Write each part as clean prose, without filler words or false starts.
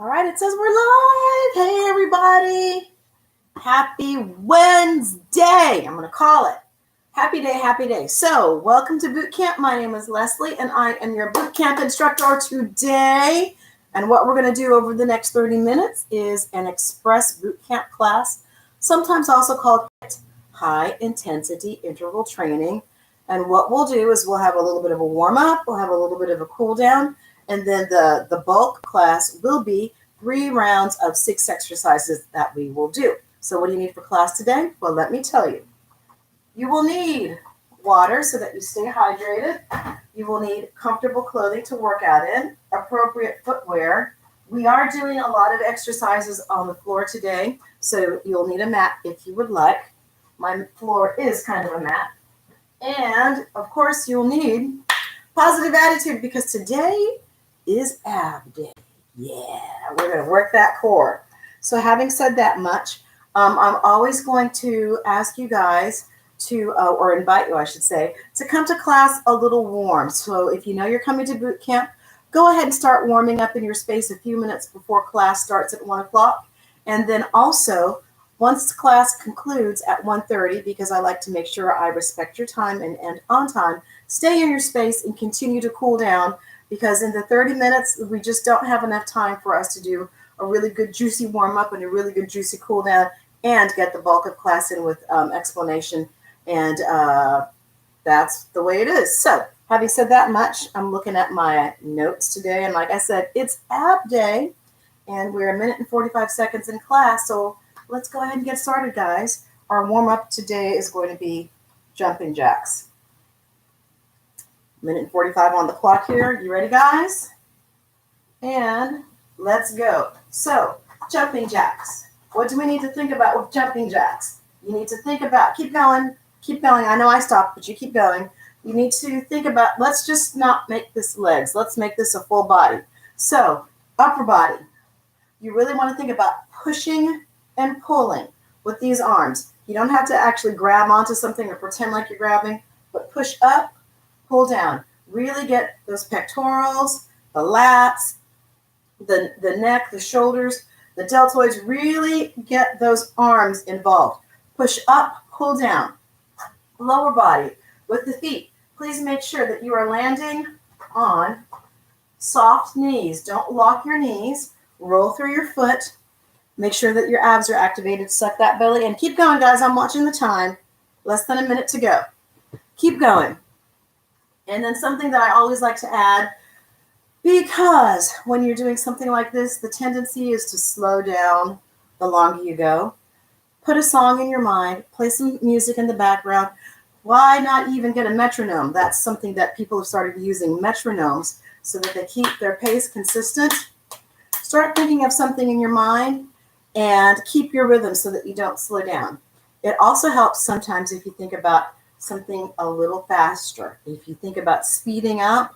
All right, it says we're live. Hey, everybody. Happy Wednesday. I'm going to call it. Happy day, happy day. So, welcome to Bootcamp. My name is Leslie, and I am your Bootcamp instructor today. And what we're going to do over the next 30 minutes is an express Bootcamp class, sometimes also called high intensity interval training. And what we'll do is we'll have a little bit of a warm up, we'll have a little bit of a cool down, and then the bulk class will be 3 rounds of 6 exercises that we will do. So what do you need for class today? Well, let me tell you. You will need water so that you stay hydrated. You will need comfortable clothing to work out in, appropriate footwear. We are doing a lot of exercises on the floor today, so you'll need a mat if you would like. My floor is kind of a mat. And, of course, you'll need positive attitude because today is ab day. Yeah, we're going to work that core. So having said that much, I'm always going to ask you guys to, or invite you, I should say, to come to class a little warm. So if you know you're coming to boot camp, go ahead and start warming up in your space a few minutes before class starts at 1 o'clock. And then also, once class concludes at 1:30, because I like to make sure I respect your time and end on time, stay in your space and continue to cool down, because in the 30 minutes, we just don't have enough time for us to do a really good juicy warm-up and a really good juicy cool down and get the bulk of class in with explanation. And that's the way it is. So having said that much, I'm looking at my notes today. And like I said, it's ab day and we're 1 minute and 45 seconds in class. So let's go ahead and get started, guys. Our warm-up today is going to be jumping jacks. 1 minute and 45 on the clock here. You ready, guys? And let's go. So, jumping jacks. What do we need to think about with jumping jacks? You need to think about, keep going. I know I stopped, but you keep going. You need to think about, let's just not make this legs. Let's make this a full body. So, upper body. You really want to think about pushing and pulling with these arms. You don't have to actually grab onto something or pretend like you're grabbing, but push up, pull down. Really get those pectorals, the lats, the neck, the shoulders, the deltoids. Really get those arms involved. Push up, pull down. Lower body with the feet. Please make sure that you are landing on soft knees. Don't lock your knees. Roll through your foot. Make sure that your abs are activated. Suck that belly in. Keep going, guys. I'm watching the time. Less than 1 minute to go. Keep going. And then something that I always like to add, because when you're doing something like this, the tendency is to slow down the longer you go. Put a song in your mind. Play some music in the background. Why not even get a metronome? That's something that people have started using, metronomes, so that they keep their pace consistent. Start thinking of something in your mind and keep your rhythm so that you don't slow down. It also helps sometimes if you think about something a little faster. If you think about speeding up,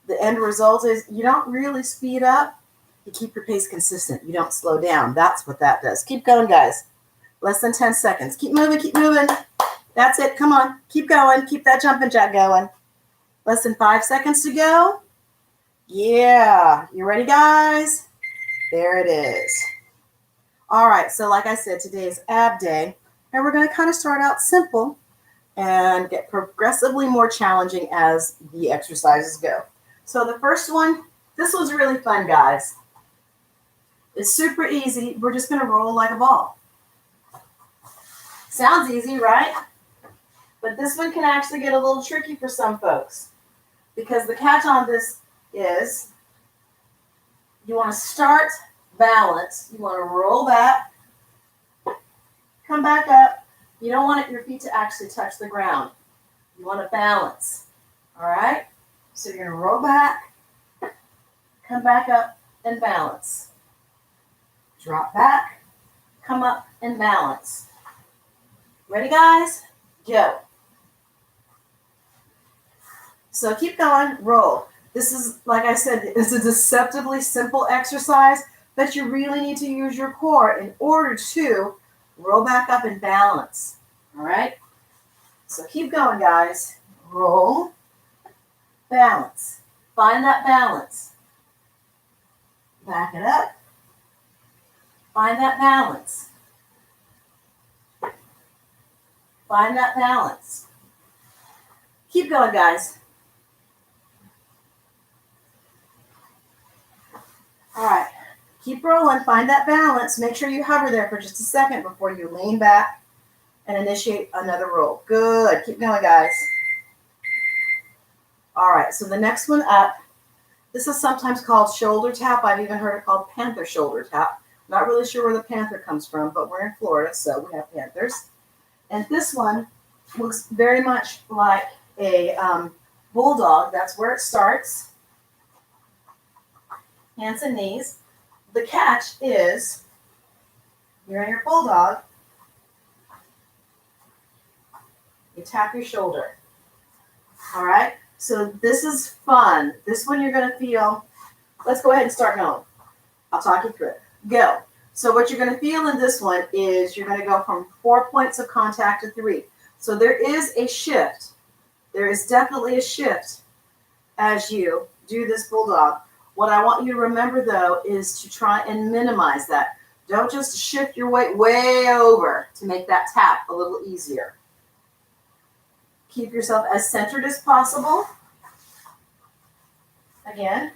the end result is you don't really speed up. You keep your pace consistent. You don't slow down. That's what that does. Keep going, guys. Less than 10 seconds. Keep moving, keep moving. That's it. Come on. Keep going. Keep that jumping jack going. Less than 5 seconds to go. Yeah. You ready, guys? There it is. All right. So like I said, today is ab day. And we're going to kind of start out simple and get progressively more challenging as the exercises go. So the first one, this was really fun, guys. It's super easy. We're just going to roll like a ball. Sounds easy, right? But this one can actually get a little tricky for some folks, because the catch on this is you want to start balance. You want to roll back, come back up. You don't want your feet to actually touch the ground. You want to balance. All right? So you're going to roll back, come back up, and balance. Drop back, come up, and balance. Ready, guys? Go. So keep going, roll. This is, like I said, it's a deceptively simple exercise, but you really need to use your core in order to roll back up and balance. All right? So keep going, guys. Roll, balance. Find that balance. Back it up, Find that balance. Find that balance. Keep going, guys. All right. Keep rolling. Find that balance. Make sure you hover there for just a second before you lean back and initiate another roll. Good. Keep going, guys. All right. So the next one up, this is sometimes called shoulder tap. I've even heard it called panther shoulder tap. Not really sure where the panther comes from, but we're in Florida, so we have panthers. And this one looks very much like a bulldog. That's where it starts. Hands and knees. The catch is you're in your bulldog. You tap your shoulder. All right? So this is fun. This one you're going to feel. Let's go ahead and start going. I'll talk you through it. Go. So what you're going to feel in this one is you're going to go from 4 points of contact to 3. So there is a shift. There is definitely a shift as you do this bulldog. What I want you to remember, though, is to try and minimize that. Don't just shift your weight way over to make that tap a little easier. Keep yourself as centered as possible. Again.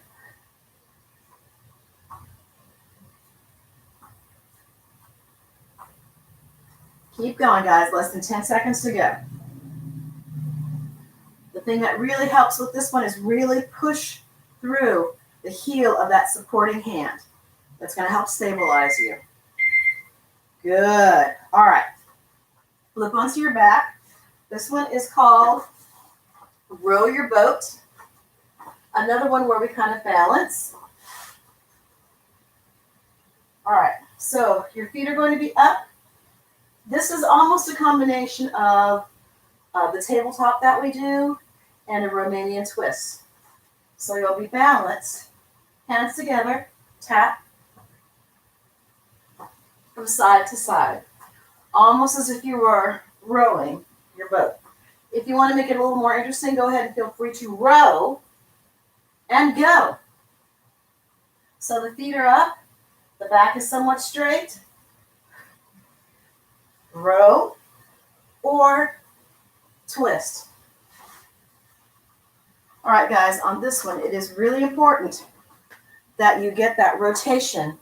Keep going, guys. Less than 10 seconds to go. The thing that really helps with this one is really push through the heel of that supporting hand. That's going to help stabilize you. Good. All right. Flip onto your back. This one is called row your boat. Another one where we kind of balance. All right. So your feet are going to be up. This is almost a combination of the tabletop that we do and a Romanian twist. So you'll be balanced, hands together, tap from side to side, almost as if you were rowing your boat. If you want to make it a little more interesting, go ahead and feel free to row and go. So the feet are up, the back is somewhat straight. Row or twist. All right, guys, on this one, it is really important that you get that rotation,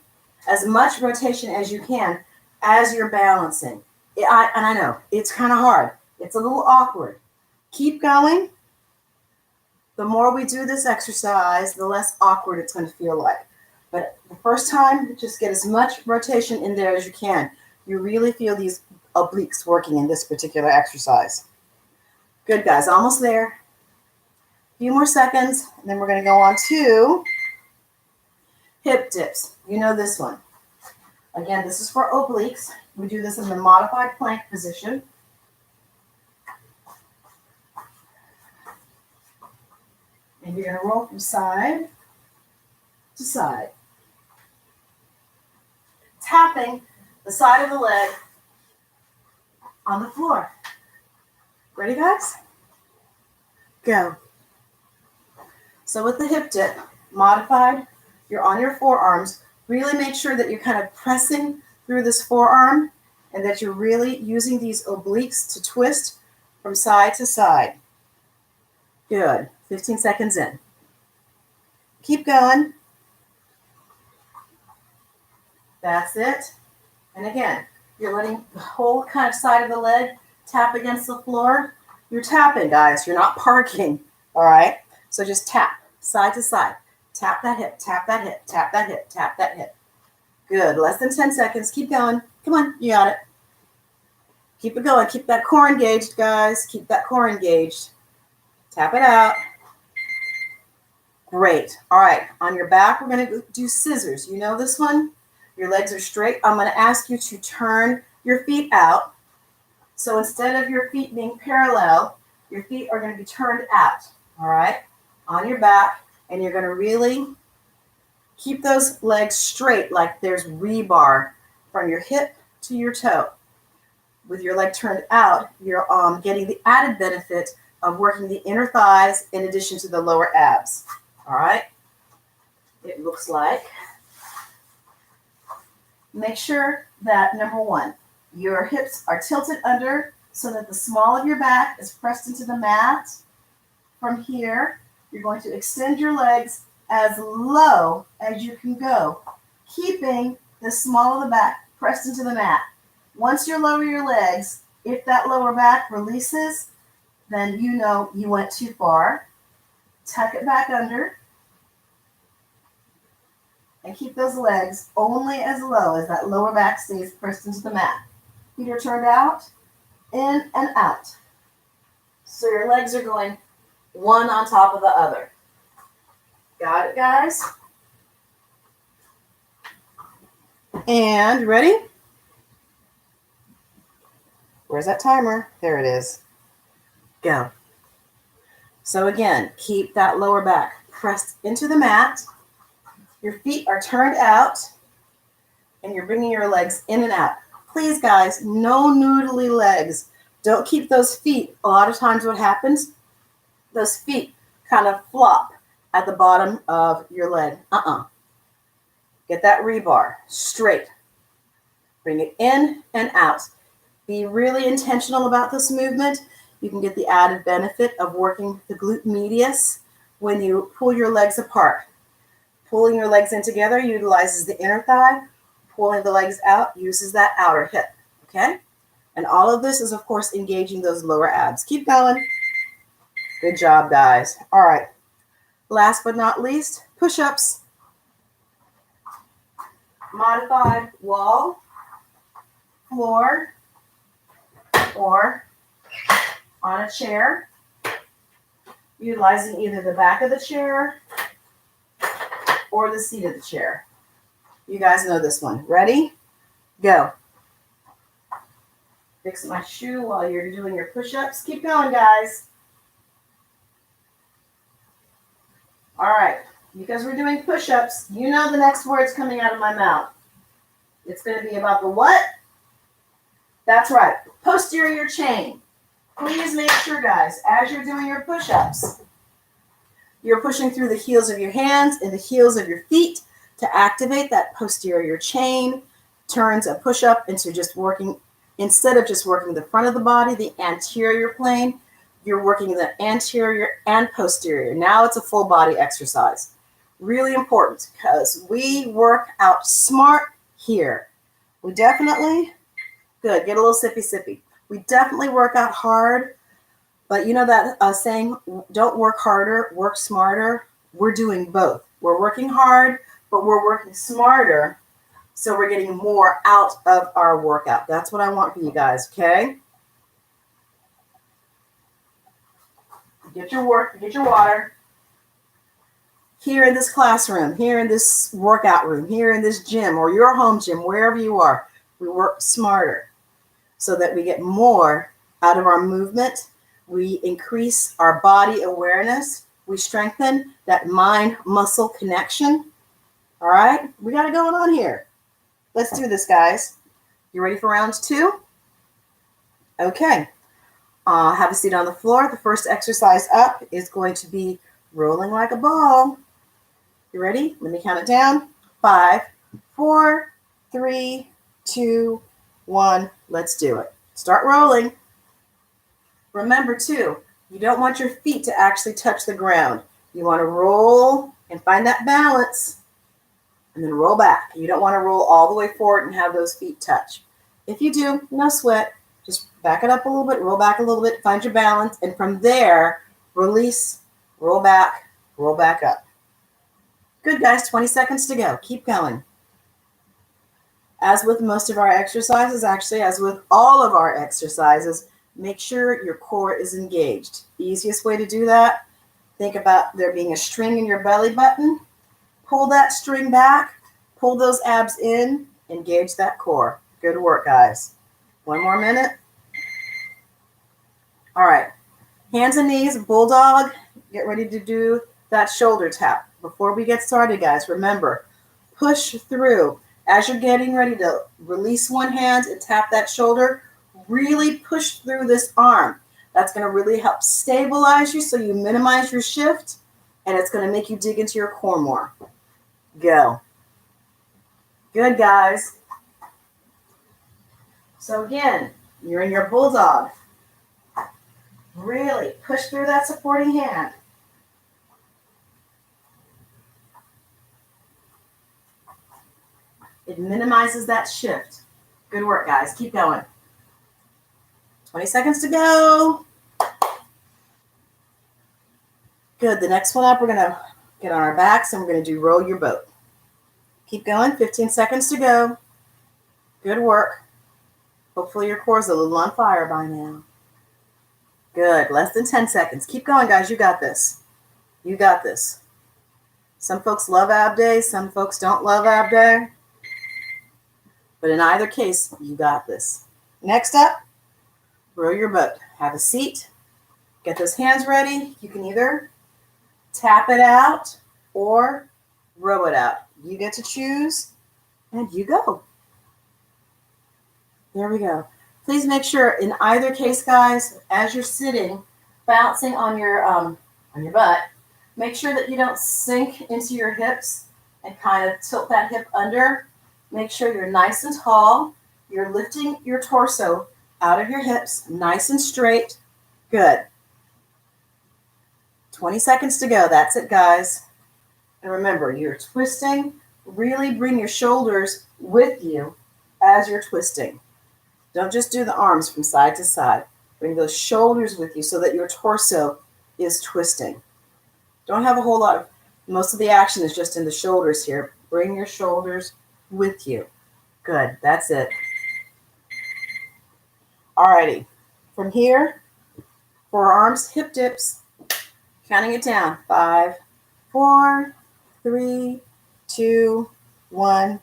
as much rotation as you can as you're balancing. And I know, it's kind of hard. It's a little awkward. Keep going. The more we do this exercise, the less awkward it's going to feel like. But the first time, just get as much rotation in there as you can. You really feel these obliques working in this particular exercise. Good, guys. Almost there. A few more seconds, and then we're going to go on to hip dips. You know this one. Again, this is for obliques. We do this in the modified plank position. And you're going to roll from side to side, tapping the side of the leg on the floor. Ready, guys? Go. So with the hip dip, modified, you're on your forearms. Really make sure that you're kind of pressing through this forearm and that you're really using these obliques to twist from side to side. Good. 15 seconds in. Keep going. That's it. And again, you're letting the whole kind of side of the leg tap against the floor. You're tapping, guys. You're not parking. All right? So just tap side to side. Tap that hip, tap that hip, tap that hip, tap that hip. Good. Less than 10 seconds. Keep going. Come on. You got it. Keep it going. Keep that core engaged, guys. Keep that core engaged. Tap it out. Great. All right. On your back, we're going to do scissors. You know this one? Your legs are straight. I'm going to ask you to turn your feet out. So instead of your feet being parallel, your feet are going to be turned out. All right? On your back. And you're going to really keep those legs straight like there's rebar from your hip to your toe. With your leg turned out, you're getting the added benefit of working the inner thighs in addition to the lower abs. All right? It looks like Make sure that, number one, your hips are tilted under so that the small of your back is pressed into the mat. From here, you're going to extend your legs as low as you can go, keeping the small of the back pressed into the mat. Once you lower your legs, if that lower back releases, then you know you went too far. Tuck it back under and keep those legs only as low as that lower back stays pressed into the mat. Feet are turned out, in and out. So your legs are going one on top of the other. Got it, guys? And ready? Where's that timer? There it is. Go. So again, keep that lower back pressed into the mat. Your feet are turned out, and you're bringing your legs in and out. Please, guys, no noodly legs. Don't keep those feet. A lot of times what happens, those feet kind of flop at the bottom of your leg. Get that rebar straight. Bring it in and out. Be really intentional about this movement. You can get the added benefit of working the glute medius when you pull your legs apart. Pulling your legs in together utilizes the inner thigh. Pulling the legs out uses that outer hip, okay? And all of this is, of course, engaging those lower abs. Keep going. Good job, guys. All right. Last but not least, push-ups. Modified wall, floor, or on a chair, utilizing either the back of the chair or the seat of the chair. You guys know this one. Ready? Go. Fix my shoe while you're doing your push-ups. Keep going, guys. All right. Because we're doing push-ups, you know the next word's coming out of my mouth. It's going to be about the what? That's right. Posterior chain. Please make sure, guys, as you're doing your push-ups, you're pushing through the heels of your hands and the heels of your feet to activate that posterior chain. Turns a push-up into just working, instead of just working the front of the body, the anterior plane, you're working the anterior and posterior. Now it's a full body exercise. Really important because we work out smart here. We definitely, good, get a little sippy sippy. We definitely work out hard, but you know that saying, don't work harder, work smarter. We're doing both. We're working hard, but we're working smarter, so we're getting more out of our workout. That's what I want for you guys, okay? Get your work, get your water. Here in this classroom, here in this workout room, here in this gym or your home gym, wherever you are, we work smarter so that we get more out of our movement. We increase our body awareness. We strengthen that mind-muscle connection. All right, we got it going on here. Let's do this, guys. You ready for round two? Okay. Have a seat on the floor. The first exercise up is going to be rolling like a ball. You ready? Let me count it down. 5, 4, 3, 2, 1. Let's do it. Start rolling. Remember, too, you don't want your feet to actually touch the ground. You want to roll and find that balance and then roll back. You don't want to roll all the way forward and have those feet touch. If you do, no sweat. Just back it up a little bit, roll back a little bit, find your balance, and from there, release, roll back up. Good, guys, 20 seconds to go. Keep going. As with most of our exercises, actually, as with all of our exercises, make sure your core is engaged. The easiest way to do that, think about there being a string in your belly button. Pull that string back, pull those abs in, engage that core. Good work, guys. 1 more minute. All right. Hands and knees, bulldog. Get ready to do that shoulder tap. Before we get started, guys, remember, push through. As you're getting ready to release one hand and tap that shoulder, really push through this arm. That's going to really help stabilize you so you minimize your shift, and it's going to make you dig into your core more. Go. Good, guys. So again, you're in your bulldog. Really push through that supporting hand. It minimizes that shift. Good work, guys. Keep going. 20 seconds to go. Good. The next one up, we're going to get on our backs and we're going to do roll your boat. Keep going. 15 seconds to go. Good work. Hopefully your core is a little on fire by now. Good. Less than 10 seconds. Keep going, guys. You got this. You got this. Some folks love ab days. Some folks don't love ab day. But in either case, you got this. Next up, row your boat. Have a seat. Get those hands ready. You can either tap it out or row it out. You get to choose, and you go. There we go. Please make sure in either case, guys, as you're sitting, bouncing on your butt, make sure that you don't sink into your hips and kind of tilt that hip under. Make sure you're nice and tall. You're lifting your torso out of your hips, nice and straight. Good. 20 seconds to go. That's it, guys. And remember, you're twisting. Really bring your shoulders with you as you're twisting. Don't just do the arms from side to side. Bring those shoulders with you so that your torso is twisting. Don't have a whole lot of, most of the action is just in the shoulders here. Bring your shoulders with you. Good. That's it. Alrighty. From here, forearms, hip dips, counting it down. 5, 4, 3, 2, 1,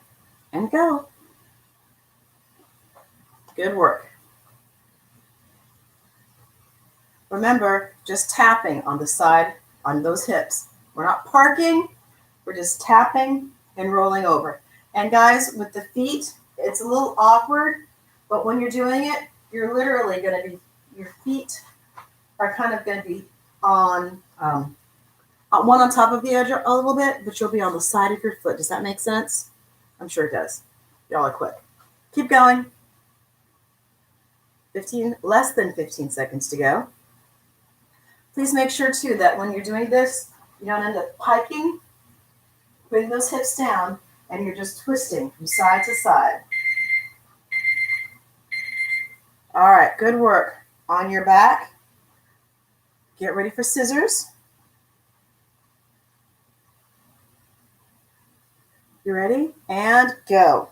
and go. Good work. Remember, just tapping on the side, on those hips. We're not parking. We're just tapping and rolling over. And guys, with the feet, it's a little awkward, but when you're doing it, you're literally going to be, your feet are kind of going to be on one on top of the edge a little bit, but you'll be on the side of your foot. Does that make sense? I'm sure it does. Y'all are quick. Keep going. 15, less than 15 seconds to go. Please make sure too that when you're doing this, you don't end up piking. Bring those hips down and you're just twisting from side to side. All right, good work. On your back, get ready for scissors. You ready? And go.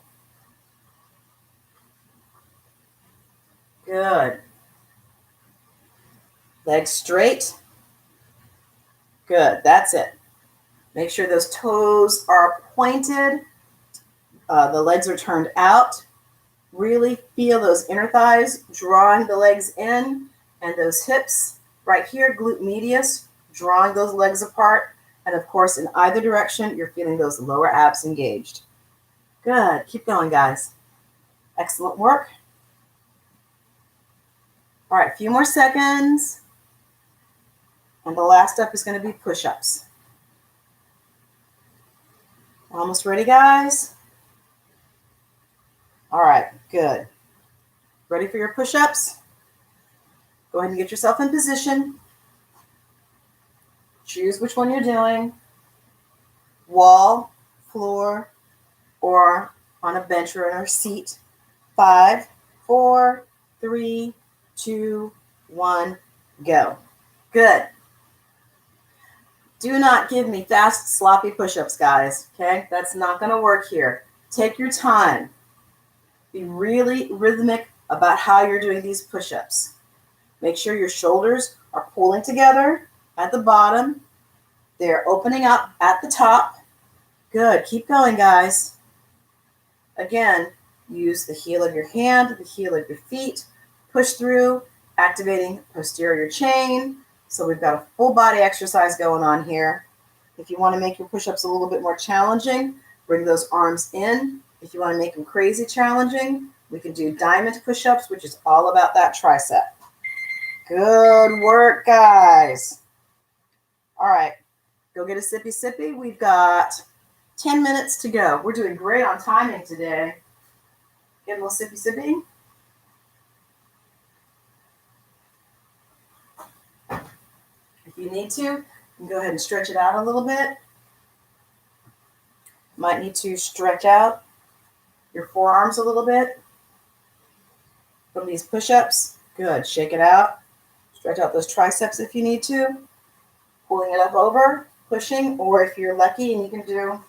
Good. Legs straight. Good. That's it. Make sure those toes are pointed. The legs are turned out. Really feel those inner thighs drawing the legs in, and those hips right here, glute medius, drawing those legs apart. And of course, in either direction, you're feeling those lower abs engaged. Good. Keep going, guys. Excellent work. All right, a few more seconds. And the last up is going to be push-ups. Almost ready, guys? All right, good. Ready for your push-ups? Go ahead and get yourself in position. Choose which one you're doing. Wall, floor, or on a bench or in a seat. 5, 4, 3, 2, 1, go. Good. Do not give me fast, sloppy push-ups, guys, okay? That's not going to work here. Take your time. Be really rhythmic about how you're doing these push-ups. Make sure your shoulders are pulling together at the bottom. They're opening up at the top. Good. Keep going, guys. Again, use the heel of your hand, the heel of your feet. Push through, activating posterior chain. So we've got a full body exercise going on here. If you want to make your push-ups a little bit more challenging, bring those arms in. If you want to make them crazy challenging, we can do diamond push-ups, which is all about that tricep. Good work, guys. All right, go get a sippy sippy. We've got 10 minutes to go. We're doing great on timing today. Get a little sippy sippy. If you need to, you can go ahead and stretch it out a little bit. Might need to stretch out your forearms a little bit from these push-ups. Good. Shake it out. Stretch out those triceps if you need to. Pulling it up over, pushing, or if you're lucky and you can do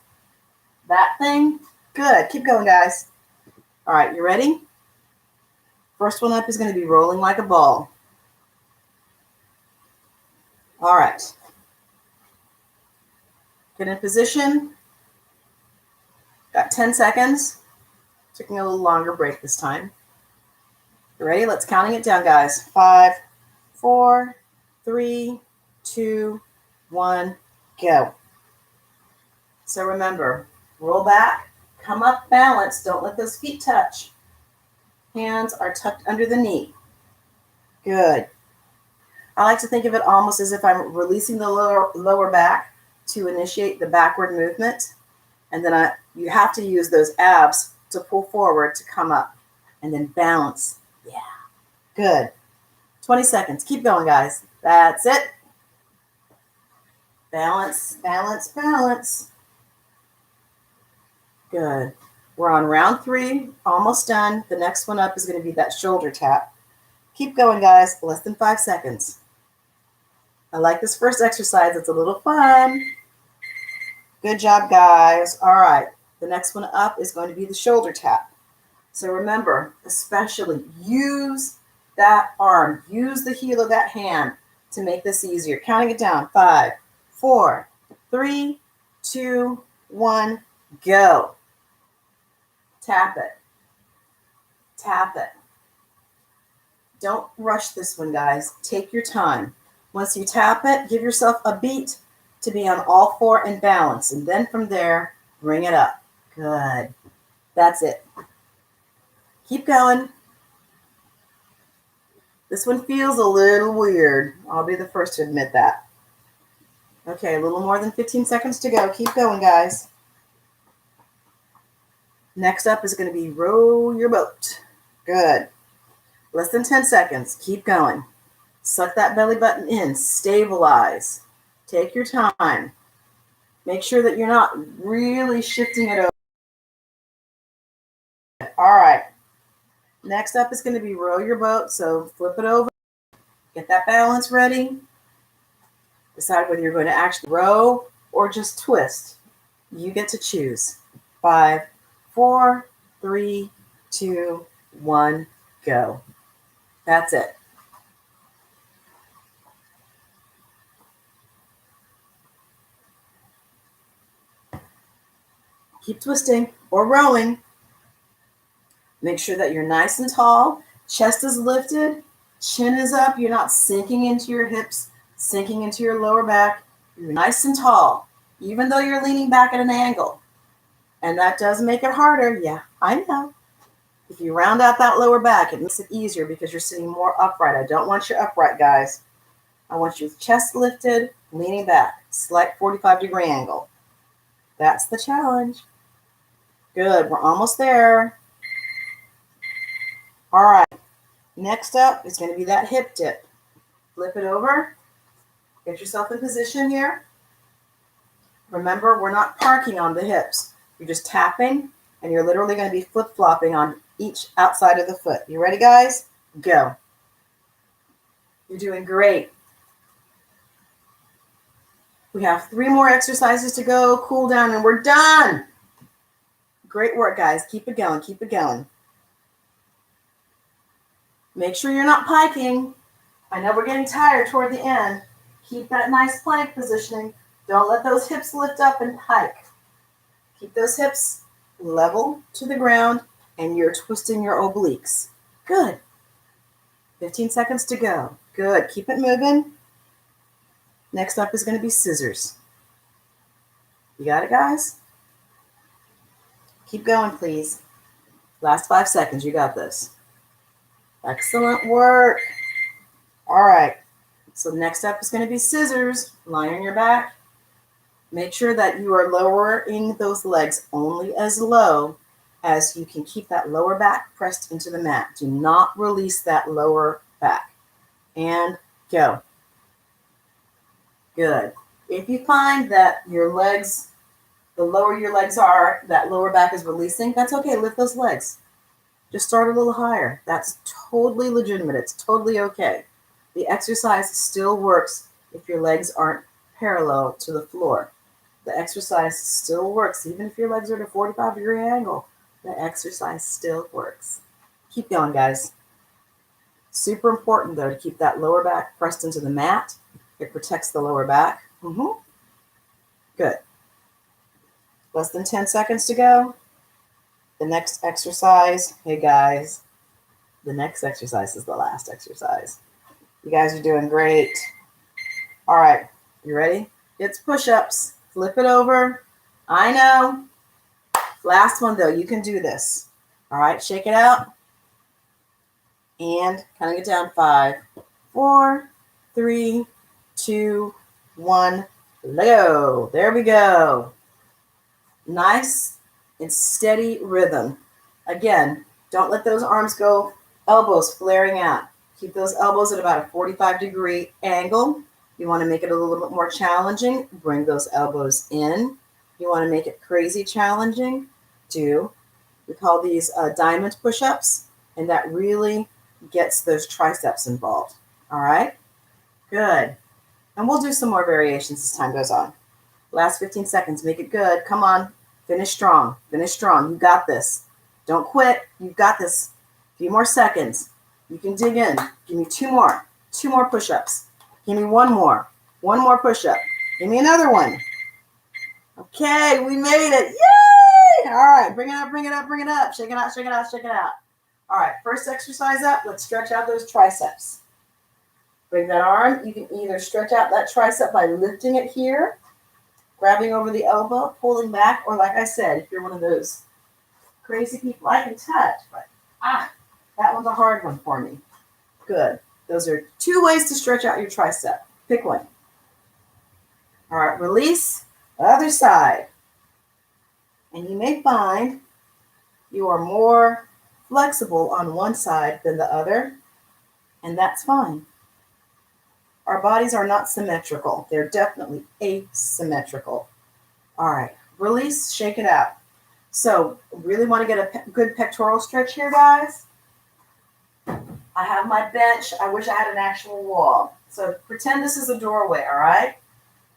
that thing, good. Keep going, guys. All right, you ready? First one up is going to be rolling like a ball. All right. Get in position. Got 10 seconds. Taking a little longer break this time. You ready? Let's counting it down, guys. 5, 4, 3, 2, 1, go. So remember, roll back, come up, balance. Don't let those feet touch. Hands are tucked under the knee. Good. I like to think of it almost as if I'm releasing the lower back to initiate the backward movement. And then you have to use those abs to pull forward to come up. And then balance. Yeah. Good. 20 seconds. Keep going, guys. That's it. Balance, balance, balance. Good. We're on round 3, almost done. The next one up is going to be that shoulder tap. Keep going, guys. Less than 5 seconds. I like this first exercise. It's a little fun. Good job, guys. All right. The next one up is going to be the shoulder tap. So remember, especially use that arm. Use the heel of that hand to make this easier. Counting it down. 5, 4, 3, 2, 1, go. Tap it. Tap it. Don't rush this one, guys. Take your time. Once you tap it, give yourself a beat to be on all 4 and balance. And then from there, bring it up. Good. That's it. Keep going. This one feels a little weird. I'll be the first to admit that. Okay, a little more than 15 seconds to go. Keep going, guys. Next up is going to be row your boat. Good. Less than 10 seconds. Keep going. Suck that belly button in. Stabilize. Take your time. Make sure that you're not really shifting it over. All right. Next up is going to be row your boat. So flip it over. Get that balance ready. Decide whether you're going to actually row or just twist. You get to choose. 5, 4, 3, 2, 1, go. That's it. Keep twisting or rowing. Make sure that you're nice and tall. Chest is lifted. Chin is up. You're not sinking into your hips, sinking into your lower back. You're nice and tall, even though you're leaning back at an angle. And that does make it harder. Yeah, I know. If you round out that lower back, it makes it easier because you're sitting more upright. I don't want you upright, guys. I want you with chest lifted, leaning back, slight 45-degree angle. That's the challenge. Good. We're almost there. All right. Next up is going to be that hip dip. Flip it over. Get yourself in position here. Remember, we're not parking on the hips. You're just tapping, and you're literally going to be flip-flopping on each outside of the foot. You ready, guys? Go. You're doing great. We have 3 more exercises to go. Cool down, and we're done. Great work, guys. Keep it going. Keep it going. Make sure you're not piking. I know we're getting tired toward the end. Keep that nice plank positioning. Don't let those hips lift up and pike. Keep those hips level to the ground, and you're twisting your obliques. Good. 15 seconds to go. Good. Keep it moving. Next up is going to be scissors. You got it, guys? Keep going, please. Last 5 seconds. You got this. Excellent work. All right. So next up is going to be scissors. Lie on your back. Make sure that you are lowering those legs only as low as you can keep that lower back pressed into the mat. Do not release that lower back. And go. Good. If you find that your legs, the lower your legs are, that lower back is releasing, that's okay. Lift those legs. Just start a little higher. That's totally legitimate. It's totally okay. The exercise still works if your legs aren't parallel to the floor. The exercise still works. Even if your legs are at a 45-degree angle, the exercise still works. Keep going, guys. Super important, though, to keep that lower back pressed into the mat. It protects the lower back. Good. Less than 10 seconds to go. The next exercise, hey guys, the next exercise is the last exercise. You guys are doing great. All right, you ready? It's push-ups. Flip it over. I know. Last one, though. You can do this. All right, shake it out. And counting it down. 5, 4, 3, 2, 1. Let go. There we go. Nice and steady rhythm. Again, don't let those arms go, elbows flaring out. Keep those elbows at about a 45-degree angle. You want to make it a little bit more challenging, bring those elbows in. You want to make it crazy challenging, we call these diamond push-ups, and that really gets those triceps involved. All right? Good. And we'll do some more variations as time goes on. Last 15 seconds, make it good. Come on. Finish strong. Finish strong. You got this. Don't quit. You've got this. A few more seconds. You can dig in. Give me 2 more. 2 more push-ups. Give me 1 more. 1 more push-up. Give me another one. Okay, we made it. Yay! All right, bring it up, bring it up, bring it up. Shake it out, shake it out, shake it out. All right, first exercise up. Let's stretch out those triceps. Bring that arm. You can either stretch out that tricep by lifting it here, grabbing over the elbow, pulling back, or like I said, if you're one of those crazy people, I can touch, but that one's a hard one for me. Good. Those are 2 ways to stretch out your tricep. Pick one. All right, release. Other side. And you may find you are more flexible on one side than the other, and that's fine. Our bodies are not symmetrical. They're definitely asymmetrical. All right, release, shake it out. So really want to get a good pectoral stretch here, guys. I have my bench. I wish I had an actual wall. So pretend this is a doorway, all right?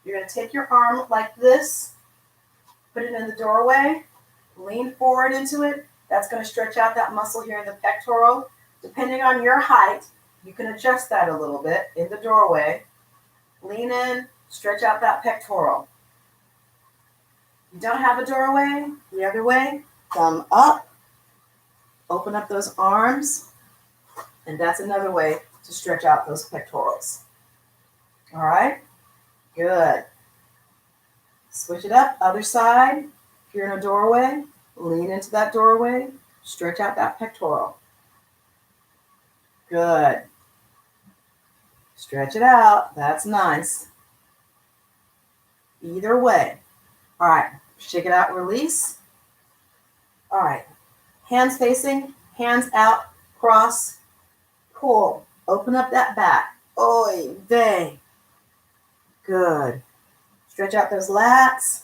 You're going to take your arm like this, put it in the doorway, lean forward into it. That's going to stretch out that muscle here in the pectoral. Depending on your height, you can adjust that a little bit in the doorway. Lean in, stretch out that pectoral. You don't have a doorway, the other way, thumb up, open up those arms, and that's another way to stretch out those pectorals. All right, good. Switch it up, other side. If you're in a doorway, lean into that doorway, stretch out that pectoral. Good. Stretch it out. That's nice. Either way. All right. Shake it out, release. All right. Hands facing, hands out, cross, pull. Open up that back. Oy vey. Good. Stretch out those lats.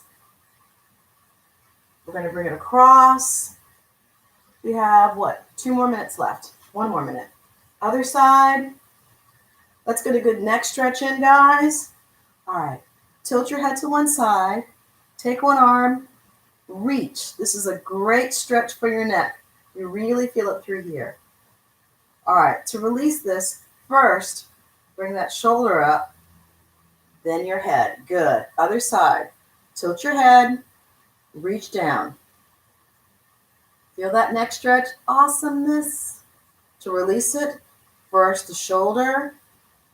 We're going to bring it across. We have, 2 more minutes left. 1 more minute. Other side. Let's get a good neck stretch in, guys. All right. Tilt your head to one side. Take one arm. Reach. This is a great stretch for your neck. You really feel it through here. All right. To release this, first, bring that shoulder up, then your head. Good. Other side. Tilt your head. Reach down. Feel that neck stretch? Awesomeness. To release it, first the shoulder,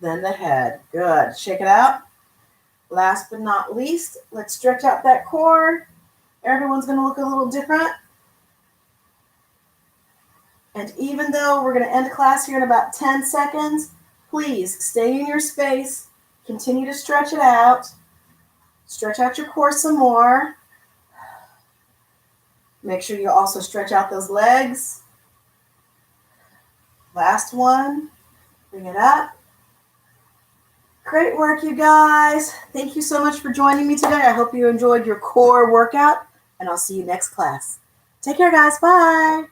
then the head. Good. Shake it out. Last but not least, let's stretch out that core. Everyone's going to look a little different. And even though we're going to end class here in about 10 seconds, please stay in your space. Continue to stretch it out. Stretch out your core some more. Make sure you also stretch out those legs. Last one. Bring it up. Great work, you guys. Thank you so much for joining me today. I hope you enjoyed your core workout, and I'll see you next class. Take care, guys. Bye.